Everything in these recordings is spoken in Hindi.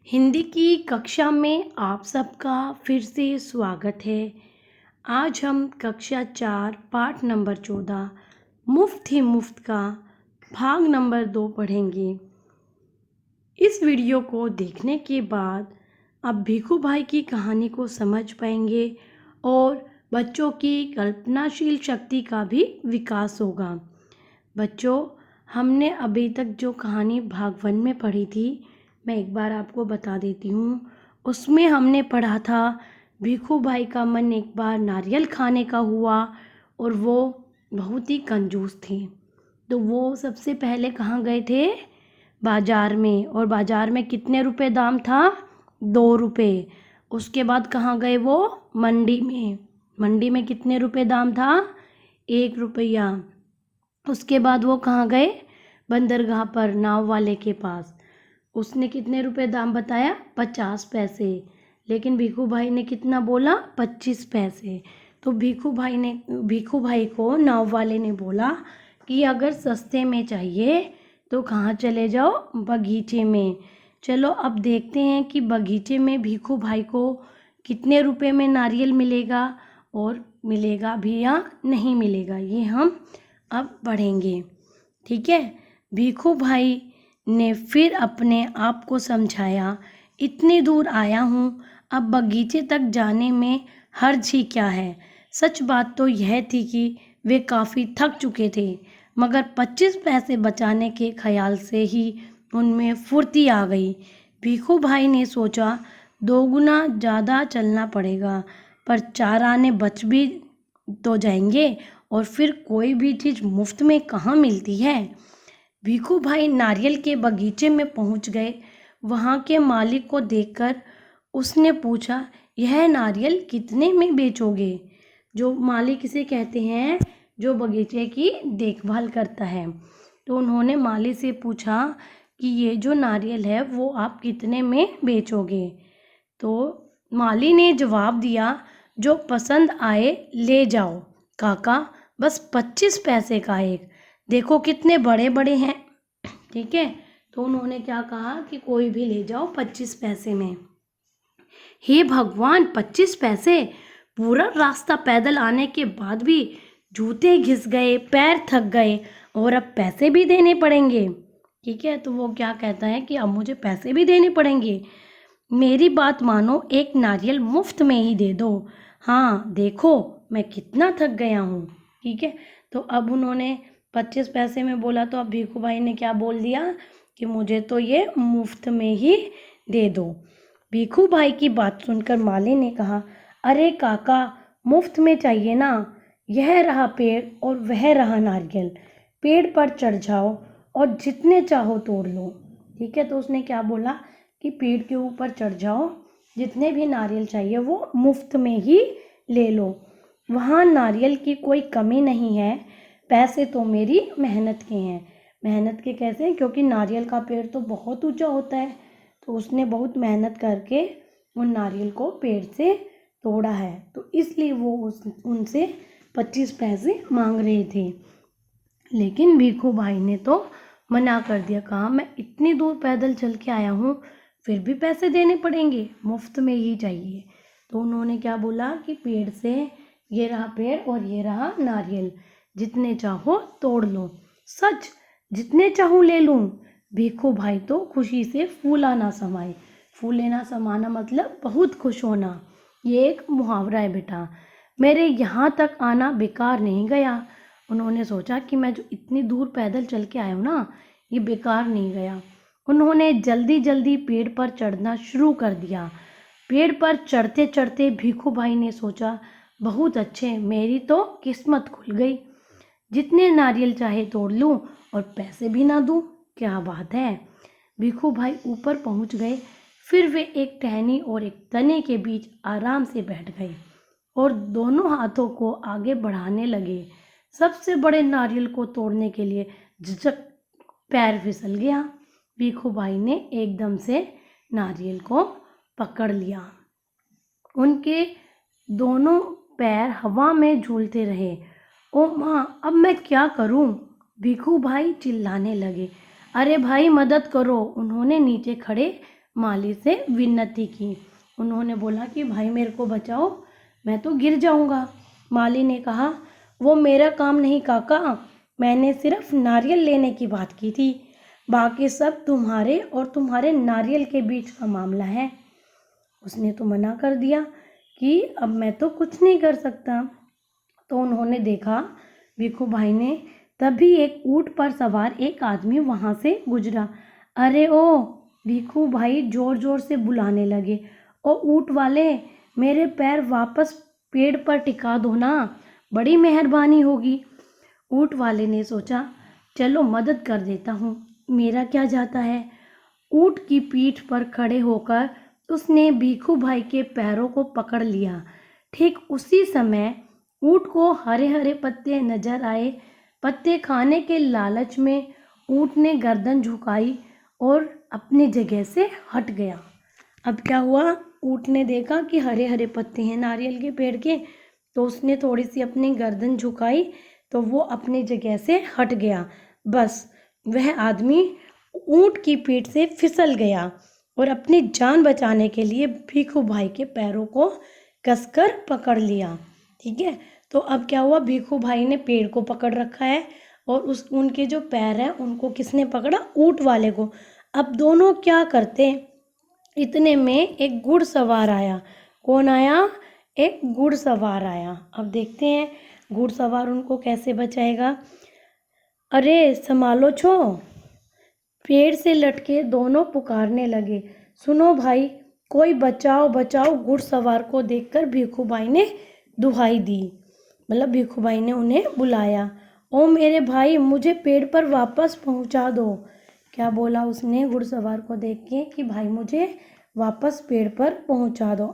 हिंदी की कक्षा में आप सबका फिर से स्वागत है। आज हम कक्षा 4 पाठ नंबर 14 मुफ्त ही मुफ्त का भाग नंबर 2 पढ़ेंगे। इस वीडियो को देखने के बाद आप भीखू भाई की कहानी को समझ पाएंगे और बच्चों की कल्पनाशील शक्ति का भी विकास होगा। बच्चों, हमने अभी तक जो कहानी भाग 1 में पढ़ी थी, मैं एक बार आपको बता देती हूँ। उसमें हमने पढ़ा था भीखू भाई का मन एक बार नारियल खाने का हुआ और वो बहुत ही कंजूस थे। तो वो सबसे पहले कहाँ गए थे? बाज़ार में। और बाज़ार में कितने रुपए दाम था? 2 रुपए। उसके बाद कहाँ गए वो? मंडी में। मंडी में कितने रुपए दाम था? 1 रुपया। उसके बाद वो कहाँ गए? बंदरगाह पर नाव वाले के पास। उसने कितने रुपए दाम बताया? 50 पैसे। लेकिन भीखू भाई ने कितना बोला? 25 पैसे। तो भीखू भाई को नाव वाले ने बोला कि अगर सस्ते में चाहिए तो कहाँ चले जाओ? बगीचे में। चलो अब देखते हैं कि बगीचे में भीखू भाई को कितने रुपए में नारियल मिलेगा और मिलेगा भी या नहीं मिलेगा, ये हम अब पढ़ेंगे। ठीक है। भीखू भाई ने फिर अपने आप को समझाया, इतनी दूर आया हूँ, अब बगीचे तक जाने में हर्ज ही क्या है। सच बात तो यह थी कि वे काफ़ी थक चुके थे, मगर 25 पैसे बचाने के ख्याल से ही उनमें फुर्ती आ गई। भीखू भाई ने सोचा, 2 गुना ज़्यादा चलना पड़ेगा, पर 4 आने बच भी तो जाएंगे और फिर कोई भी चीज़ मुफ्त में कहाँ मिलती है। भीखू भाई नारियल के बगीचे में पहुंच गए। वहां के मालिक को देखकर उसने पूछा, यह नारियल कितने में बेचोगे? जो मालिक इसे कहते हैं जो बगीचे की देखभाल करता है। तो उन्होंने माली से पूछा कि ये जो नारियल है वो आप कितने में बेचोगे? तो माली ने जवाब दिया, जो पसंद आए ले जाओ काका, बस 25 पैसे का एक। देखो कितने बड़े बड़े हैं। ठीक है। तो उन्होंने क्या कहा कि कोई भी ले जाओ 25 पैसे में। हे भगवान, 25 पैसे! पूरा रास्ता पैदल आने के बाद भी जूते घिस गए, पैर थक गए और अब पैसे भी देने पड़ेंगे। ठीक है। तो वो क्या कहता है कि अब मुझे पैसे भी देने पड़ेंगे। मेरी बात मानो, एक नारियल मुफ्त में ही दे दो। हाँ देखो मैं कितना थक गया हूँ। ठीक है। तो अब उन्होंने 25 पैसे में बोला, तो अब भीखू भाई ने क्या बोल दिया कि मुझे तो ये मुफ्त में ही दे दो। भीखू भाई की बात सुनकर माली ने कहा, अरे काका, मुफ्त में चाहिए ना? यह रहा पेड़ और वह रहा नारियल। पेड़ पर चढ़ जाओ और जितने चाहो तोड़ लो। ठीक है। तो उसने क्या बोला कि पेड़ के ऊपर चढ़ जाओ, जितने भी नारियल चाहिए वो मुफ्त में ही ले लो। वहाँ नारियल की कोई कमी नहीं है। पैसे तो मेरी मेहनत के हैं। मेहनत के कैसे? क्योंकि नारियल का पेड़ तो बहुत ऊंचा होता है, तो उसने बहुत मेहनत करके उन नारियल को पेड़ से तोड़ा है, तो इसलिए वो उनसे 25 पैसे मांग रहे थे। लेकिन भीखू भाई ने तो मना कर दिया, कहा मैं इतनी दूर पैदल चल के आया हूँ, फिर भी पैसे देने पड़ेंगे, मुफ्त में ही चाहिए। तो उन्होंने क्या बोला कि पेड़ से, ये रहा पेड़ और ये रहा नारियल, जितने चाहो तोड़ लो। सच? जितने चाहूँ ले लूँ? भीखू भाई तो खुशी से फूला ना समाए। फूले ना समाना मतलब बहुत खुश होना। ये एक मुहावरा है बेटा। मेरे यहाँ तक आना बेकार नहीं गया। उन्होंने सोचा कि मैं जो इतनी दूर पैदल चल के आया हूँ ना, ये बेकार नहीं गया। उन्होंने जल्दी जल्दी पेड़ पर चढ़ना शुरू कर दिया। पेड़ पर चढ़ते चढ़ते भीखू भाई ने सोचा, बहुत अच्छे, मेरी तो किस्मत खुल गई। जितने नारियल चाहे तोड़ लूँ और पैसे भी ना दूँ। क्या बात है। भीखू भाई ऊपर पहुँच गए। फिर वे एक टहनी और एक तने के बीच आराम से बैठ गए और दोनों हाथों को आगे बढ़ाने लगे। सबसे बड़े नारियल को तोड़ने के लिए झिझक पैर फिसल गया। भीखू भाई ने एकदम से नारियल को पकड़ लिया। उनके दोनों पैर हवा में झूलते रहे। ओ माँ, अब मैं क्या करूँ? भीखू भाई चिल्लाने लगे। अरे भाई मदद करो। उन्होंने नीचे खड़े माली से विनती की। उन्होंने बोला कि भाई मेरे को बचाओ, मैं तो गिर जाऊंगा। माली ने कहा, वो मेरा काम नहीं काका, मैंने सिर्फ नारियल लेने की बात की थी, बाकी सब तुम्हारे और तुम्हारे नारियल के बीच का मामला है। उसने तो मना कर दिया कि अब मैं तो कुछ नहीं कर सकता। तो उन्होंने देखा, भिखू भाई ने, तभी एक ऊंट पर सवार एक आदमी वहां से गुजरा। अरे ओ, भिखू भाई जोर जोर से बुलाने लगे, ओ ऊंट वाले, मेरे पैर वापस पेड़ पर टिका दो ना, बड़ी मेहरबानी होगी। ऊंट वाले ने सोचा, चलो मदद कर देता हूँ, मेरा क्या जाता है। ऊंट की पीठ पर खड़े होकर उसने भिखू भाई के पैरों को पकड़ लिया। ठीक उसी समय ऊंट को हरे हरे पत्ते नजर आए। पत्ते खाने के लालच में ऊंट ने गर्दन झुकाई और अपनी जगह से हट गया। अब क्या हुआ, ऊंट ने देखा कि हरे हरे पत्ते हैं नारियल के पेड़ के, तो उसने थोड़ी सी अपनी गर्दन झुकाई तो वो अपनी जगह से हट गया। बस वह आदमी ऊंट की पीठ से फिसल गया और अपनी जान बचाने के लिए भिखू भाई के पैरों को कसकर पकड़ लिया। ठीक है, तो अब क्या हुआ, भिखू भाई ने पेड़ को पकड़ रखा है और उनके जो पैर हैं उनको किसने पकड़ा, ऊंट वाले को। अब दोनों क्या करते, इतने में एक घुड़सवार आया। कौन आया, एक घुड़सवार आया। अब देखते हैं घुड़सवार उनको कैसे बचाएगा। अरे संभालो छो, पेड़ से लटके दोनों पुकारने लगे, सुनो भाई, कोई बचाओ बचाओ। घुड़सवार को देखकर भिखू भाई ने दुहाई दी, मतलब भिखू भाई ने उन्हें बुलाया, ओ मेरे भाई, मुझे पेड़ पर वापस पहुंचा दो। क्या बोला उसने घुड़सवार को देख के कि भाई मुझे वापस पेड़ पर पहुंचा दो।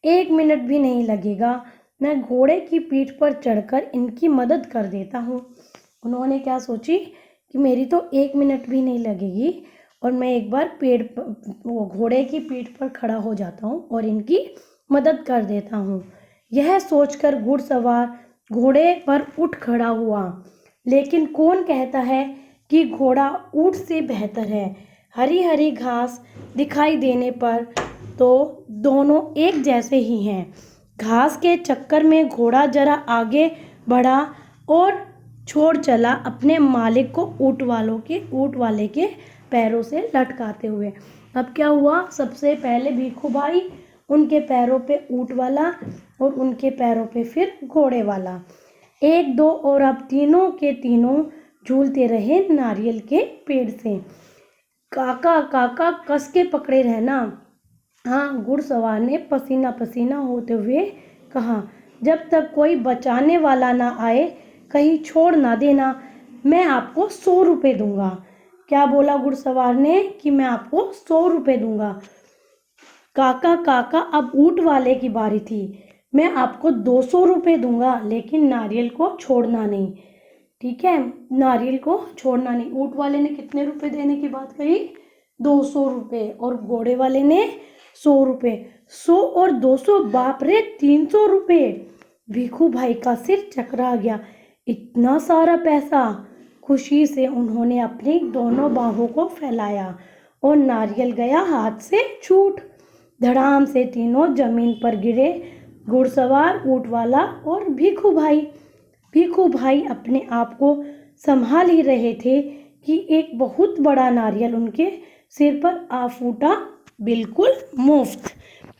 1 मिनट भी नहीं लगेगा, मैं घोड़े की पीठ पर चढ़कर इनकी मदद कर देता हूँ। उन्होंने क्या सोची कि मेरी तो 1 मिनट भी नहीं लगेगी और मैं एक बार वो घोड़े की पीठ पर खड़ा हो जाता हूँ और इनकी मदद कर देता हूँ। यह सोचकर घुड़सवार घोड़े पर उठ खड़ा हुआ। लेकिन कौन कहता है कि घोड़ा ऊंट से बेहतर है। हरी हरी घास दिखाई देने पर तो दोनों एक जैसे ही हैं। घास के चक्कर में घोड़ा जरा आगे बढ़ा और छोड़ चला अपने मालिक को ऊंट वाले के पैरों से लटकाते हुए। अब क्या हुआ, सबसे पहले भिखू भाई, उनके पैरों पे ऊंट वाला और उनके पैरों पे फिर घोड़े वाला, 1 2 और अब तीनों के तीनों झूलते रहे नारियल के पेड़ से। काका काका कस के पकड़े रहना। हाँ, घुड़सवार ने पसीना पसीना होते हुए कहा, जब तक कोई बचाने वाला ना आए कहीं छोड़ ना देना, मैं आपको 100 रुपये दूंगा। क्या बोला घुड़सवार ने कि मैं आपको 100 रुपये दूंगा। काका काका, अब ऊंट वाले की बारी थी, मैं आपको 200 रुपये दूंगा, लेकिन नारियल को छोड़ना नहीं। ठीक है, नारियल को छोड़ना नहीं। ऊंट वाले ने कितने रुपए देने की बात कही, 200 रुपये, और घोड़े वाले ने 100 रुपये। 100 और 200, बाप रे, 300 रुपये। भिखू भाई का सिर चकरा गया, इतना सारा पैसा। खुशी से उन्होंने अपनी दोनों बाहों को फैलाया और नारियल गया हाथ से छूट। धड़ाम से तीनों जमीन पर गिरे, घुड़सवार, ऊंट वाला और भिखू भाई। भिखू भाई अपने आप को संभाल ही रहे थे कि एक बहुत बड़ा नारियल उनके सिर पर आ फूटा, बिल्कुल मुफ्त।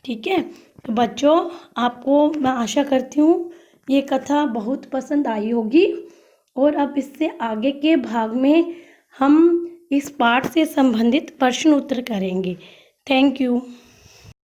ठीक है, तो बच्चों, आपको मैं आशा करती हूँ ये कथा बहुत पसंद आई होगी और अब इससे आगे के भाग में हम इस पाठ से संबंधित प्रश्न उत्तर करेंगे। Thank you.